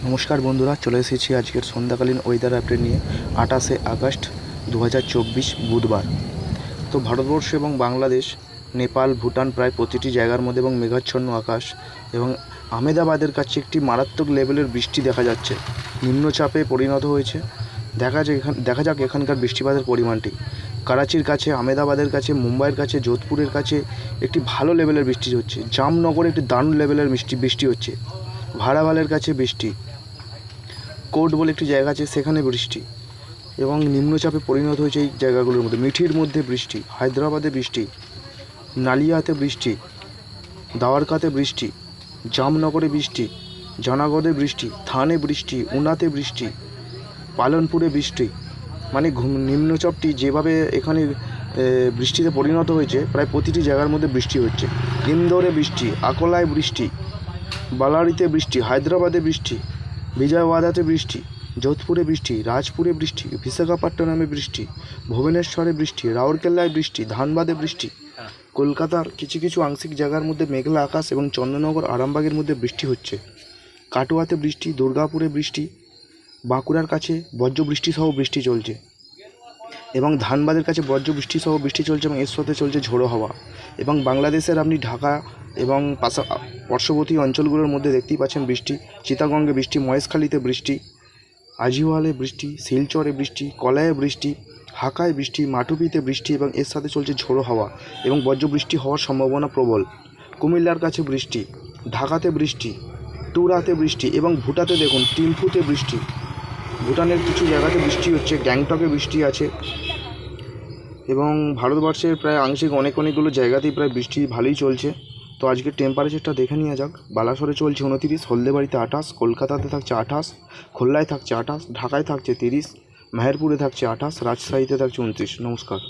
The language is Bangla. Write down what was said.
নমস্কার বন্ধুরা, চলে এসেছি আজকের সন্ধ্যাকালীন ওয়েদার আপডেট নিয়ে। 28শে আগস্ট 2024 বুধবার। তো ভারতবর্ষ এবং বাংলাদেশ, নেপাল, ভুটান প্রায় প্রতিটি জায়গার মধ্যে এবং মেঘাচ্ছন্ন আকাশ এবং আহমেদাবাদের কাছে একটি মারাত্মক লেভেলের বৃষ্টি দেখা যাচ্ছে। নিম্নচাপে পরিণত হয়েছে। দেখা যাক এখানকার বৃষ্টিপাতের পরিমাণটি। করাচির কাছে, আহমেদাবাদের কাছে, মুম্বাইয়ের কাছে, যোধপুরের কাছে একটি ভালো লেভেলের বৃষ্টি হচ্ছে। জামনগরে একটি দারুণ লেভেলের বৃষ্টি হচ্ছে। ভাড়াভালের কাছে বৃষ্টি, কোর্ট বলে একটি জায়গা আছে, সেখানে বৃষ্টি এবং নিম্নচাপে পরিণত হয়েছে এই জায়গাগুলোর মধ্যে। মিঠির মধ্যে বৃষ্টি, হায়দ্রাবাদে বৃষ্টি, নালিয়াতে বৃষ্টি, দাওয়ারকাতে বৃষ্টি, জামনগরে বৃষ্টি, জানাগদে বৃষ্টি, থানে বৃষ্টি, উনাতে বৃষ্টি, পালনপুরে বৃষ্টি। মানে নিম্নচাপটি যেভাবে এখানে বৃষ্টিতে পরিণত হয়েছে, প্রায় প্রতিটি জায়গার মধ্যে বৃষ্টি হচ্ছে। ইন্দোরে বৃষ্টি, আকলায় বৃষ্টি, বালারিতে বৃষ্টি, হায়দ্রাবাদে বৃষ্টি, বিজয়ওয়াদাতে বৃষ্টি, যোধপুরে বৃষ্টি, রাজপুরে বৃষ্টি, বিশাখাপট্টনমে বৃষ্টি, ভুবনেশ্বরে বৃষ্টি, রাউরকেল্লায় বৃষ্টি, ধানবাদে বৃষ্টি, কলকাতার কিছু কিছু আংশিক জায়গার মধ্যে মেঘলা আকাশ এবং চন্দননগর, আরামবাগের মধ্যে বৃষ্টি হচ্ছে। কাটোয়াতে বৃষ্টি, দুর্গাপুরে বৃষ্টি, বাঁকুড়ার কাছে বজ্রবৃষ্টি সহ বৃষ্টি চলছে এবং ধানবাদের কাছে বজ্রবৃষ্টি সহ বৃষ্টি চলছে এবং এর সাথে চলছে ঝোড়ো হাওয়া। এবং বাংলাদেশের আপনি ঢাকা এবং পার্শ্ববর্তী অঞ্চলগুলোর মধ্যে দেখতেই পাচ্ছেন বৃষ্টি। চিটাগংয়ে বৃষ্টি, মহেশখালীতে বৃষ্টি, আজিওয়ালে বৃষ্টি, শিলচরে বৃষ্টি, কলায়ে বৃষ্টি, হাকায় বৃষ্টি, মাটুপিতে বৃষ্টি এবং এর সাথে চলছে ঝোড়ো হাওয়া এবং বজ্রবৃষ্টি হওয়ার সম্ভাবনা প্রবল। কুমিল্লার কাছে বৃষ্টি, ঢাকাতে বৃষ্টি, টুরাতে বৃষ্টি এবং ভুটাতে দেখুন টিম্ফুতে বৃষ্টি। ভুটানের কিছু জায়গাতে বৃষ্টি হচ্ছে, গ্যাংটকে বৃষ্টি আছে এবং ভারতবর্ষের প্রায় আংশিক অনেকগুলো জায়গাতেই প্রায় বৃষ্টি ভালোই চলছে। তো আজকের টেম্পারেচারটা দেখে নেওয়া যাক। বালাসরে চলছে 29, হলদেবাড়িতে 28, কলকাতাতে থাকছে 28, খুলনায় থাকছে 28, ঢাকায় থাকছে 30, মেহেরপুরে থাকছে 28, রাজশাহীতে থাকছে 29। নমস্কার।